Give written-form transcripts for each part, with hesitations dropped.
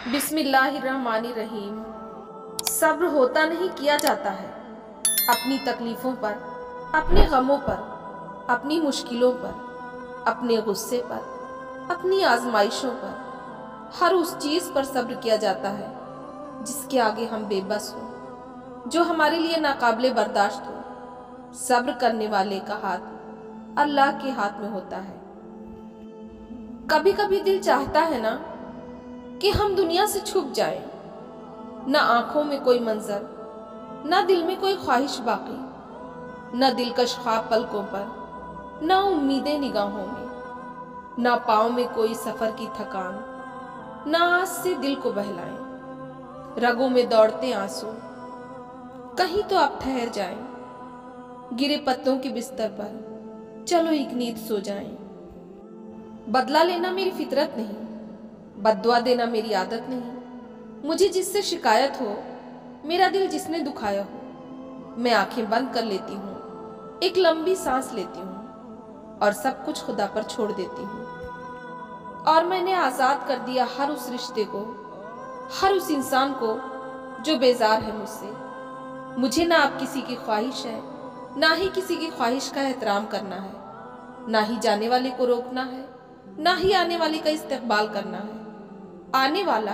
बिस्मिल्लाहिर्रहमानिर्रहीम। सब्र होता नहीं, किया जाता है। अपनी तकलीफ़ों पर, अपने गमों पर, अपनी मुश्किलों पर, अपने गुस्से पर, अपनी आजमाइशों पर, हर उस चीज़ पर सब्र किया जाता है जिसके आगे हम बेबस हो, जो हमारे लिए नाकाबिले बर्दाश्त हो। सब्र करने वाले का हाथ अल्लाह के हाथ में होता है। कभी कभी दिल चाहता है ना कि हम दुनिया से छुप जाएं, ना आंखों में कोई मंजर, ना दिल में कोई ख्वाहिश बाकी, ना दिलकश ख्वाब पलकों पर, ना उम्मीदें निगाहों में, ना पाँव में कोई सफर की थकान, ना आस से दिल को बहलाएं, रगों में दौड़ते आंसू। कहीं तो आप ठहर जाएं, गिरे पत्तों के बिस्तर पर चलो एक नींद सो जाएं। बदला लेना मेरी फितरत नहीं, बद्दुआ देना मेरी आदत नहीं। मुझे जिससे शिकायत हो, मेरा दिल जिसने दुखाया हो, मैं आंखें बंद कर लेती हूँ, एक लंबी सांस लेती हूँ और सब कुछ खुदा पर छोड़ देती हूँ। और मैंने आज़ाद कर दिया हर उस रिश्ते को, हर उस इंसान को जो बेजार है मुझसे। मुझे ना आप किसी की ख्वाहिश है, ना ही किसी की ख्वाहिश का एहतराम करना है, ना ही जाने वाले को रोकना है, ना ही आने वाले का इस्तकबाल करना है। आने वाला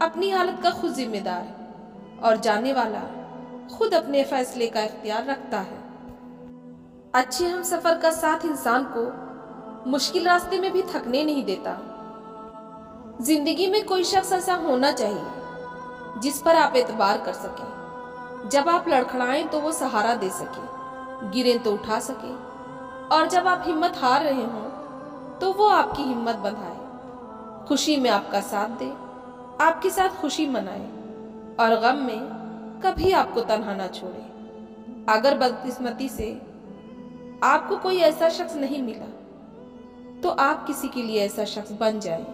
अपनी हालत का खुद जिम्मेदार है और जाने वाला खुद अपने फैसले का इख्तियार रखता है। अच्छे हम सफर का साथ इंसान को मुश्किल रास्ते में भी थकने नहीं देता। जिंदगी में कोई शख्स ऐसा होना चाहिए जिस पर आप एतबार कर सकें। जब आप लड़खड़ाएं तो वो सहारा दे सके, गिरें तो उठा सके, और जब आप हिम्मत हार रहे हों तो वो आपकी हिम्मत बंधाए। खुशी में आपका साथ दे, आपके साथ खुशी मनाए, और गम में कभी आपको तन्हा ना छोड़े। अगर बदकिस्मती से आपको कोई ऐसा शख्स नहीं मिला तो आप किसी के लिए ऐसा शख्स बन जाएं।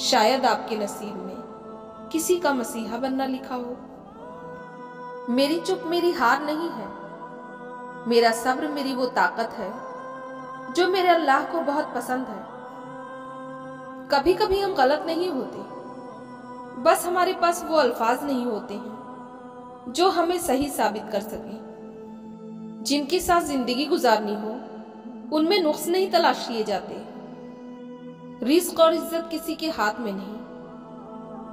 शायद आपके नसीब में किसी का मसीहा बनना लिखा हो। मेरी चुप मेरी हार नहीं है, मेरा सब्र मेरी वो ताकत है जो मेरे अल्लाह को बहुत पसंद है। कभी कभी हम गलत नहीं होते, बस हमारे पास वो अल्फाज नहीं होते हैं जो हमें सही साबित कर सके। जिनके साथ जिंदगी गुजारनी हो उनमें नुक्स नहीं तलाश किए जाते। रिस्क और इज्जत किसी के हाथ में नहीं,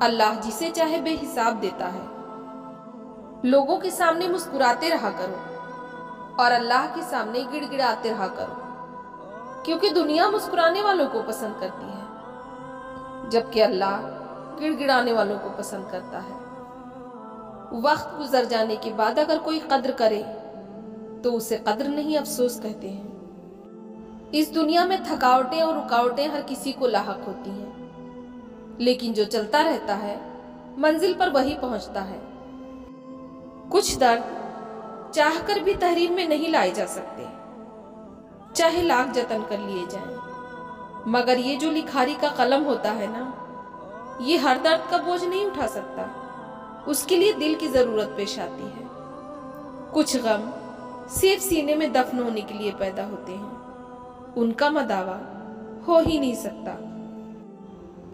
अल्लाह जिसे चाहे बेहिसाब देता है। लोगों के सामने मुस्कुराते रहा करो और अल्लाह के सामने गिड़गिड़ाते रहा करो, क्योंकि दुनिया मुस्कुराने वालों को पसंद करती है जबकि अल्लाह गिड़गिड़ाने वालों को पसंद करता है। वक्त गुजर जाने के बाद अगर कोई कद्र करे तो उसे कद्र नहीं अफसोस कहते हैं। इस दुनिया में थकावटें और रुकावटें हर किसी को लाहक होती हैं, लेकिन जो चलता रहता है मंजिल पर वही पहुंचता है। कुछ दर्द चाहकर भी तहरीर में नहीं लाए जा सकते, चाहे लाख जतन कर लिए जाएं। मगर ये जो लिखारी का कलम होता है ना, ये हर दर्द का बोझ नहीं उठा सकता, उसके लिए दिल की जरूरत पेश आती है। कुछ गम सिर्फ सीने में दफन होने के लिए पैदा होते हैं, उनका मदावा हो ही नहीं सकता।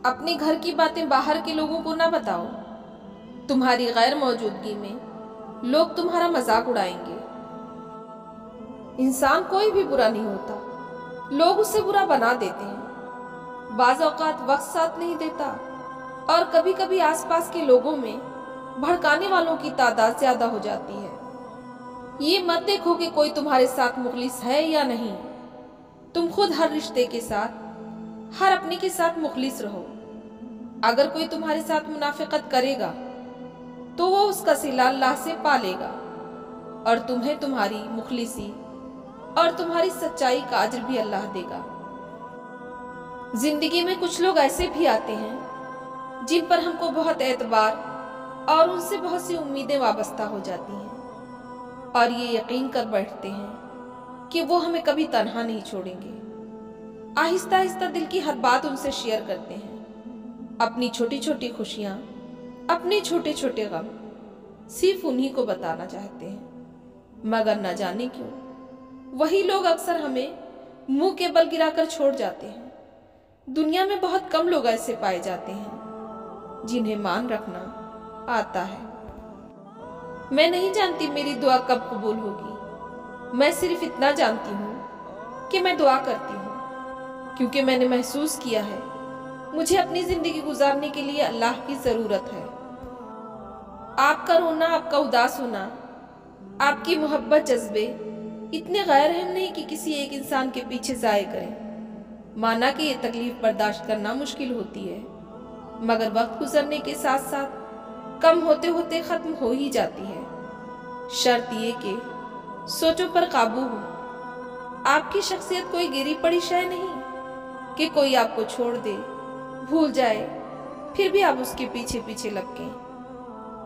अपने घर की बातें बाहर के लोगों को ना बताओ, तुम्हारी गैर मौजूदगी में लोग तुम्हारा मजाक उड़ाएंगे। इंसान कोई भी बुरा नहीं होता, लोग उसे बुरा बना देते हैं। बाज़ औक़ात वक्त साथ नहीं देता और कभी कभी आसपास के लोगों में भड़काने वालों की तादाद ज्यादा हो जाती है। ये मत देखो कि कोई तुम्हारे साथ मुखलिस है या नहीं, तुम खुद हर रिश्ते के साथ, हर अपने के साथ मुखलिस रहो। अगर कोई तुम्हारे साथ मुनाफिकत करेगा तो वो उसका सिला अल्लाह से पा लेगा और तुम्हें तुम्हारी मुखलिसी और तुम्हारी सच्चाई का अज्र भी अल्लाह देगा। जिंदगी में कुछ लोग ऐसे भी आते हैं जिन पर हमको बहुत एतबार और उनसे बहुत सी उम्मीदें वाबस्ता हो जाती हैं, और ये यकीन कर बैठते हैं कि वो हमें कभी तन्हा नहीं छोड़ेंगे। आहिस्ता आहिस्ता दिल की हर बात उनसे शेयर करते हैं, अपनी छोटी छोटी खुशियाँ, अपने छोटे छोटे गम सिर्फ उन्हीं को बताना चाहते हैं। मगर न जाने क्यों वही लोग अक्सर हमें मुंह के बल गिराकर छोड़ जाते हैं। दुनिया में बहुत कम लोग ऐसे पाए जाते हैं जिन्हें मान रखना आता है। मैं नहीं जानती मेरी दुआ कब कबूल होगी। मैं सिर्फ इतना जानती हूँ कि मैं दुआ करती हूँ, क्योंकि मैंने महसूस किया है मुझे अपनी जिंदगी गुजारने के लिए अल्लाह की जरूरत है। आपका रोना, आपका उदास होना, आपकी मोहब्बत, जज्बे इतने गैर अहम नहीं कि किसी एक इंसान के पीछे ज़ाय करें। माना कि ये तकलीफ बर्दाश्त करना मुश्किल होती है, मगर वक्त गुजरने के साथ साथ कम होते होते ख़त्म हो ही जाती है। शर्त ये कि सोचों पर काबू हो। आपकी शख्सियत कोई गिरी पड़ी शय नहीं कि कोई आपको छोड़ दे, भूल जाए, फिर भी आप उसके पीछे पीछे लपकें।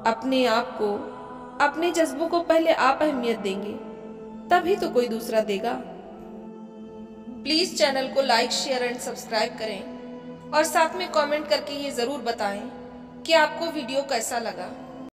अपने आप को, अपने जज्बों को पहले आप अहमियत देंगे, तभी तो कोई दूसरा देगा। प्लीज़ चैनल को लाइक, शेयर एंड सब्सक्राइब करें और साथ में कमेंट करके ये ज़रूर बताएं कि आपको वीडियो कैसा लगा।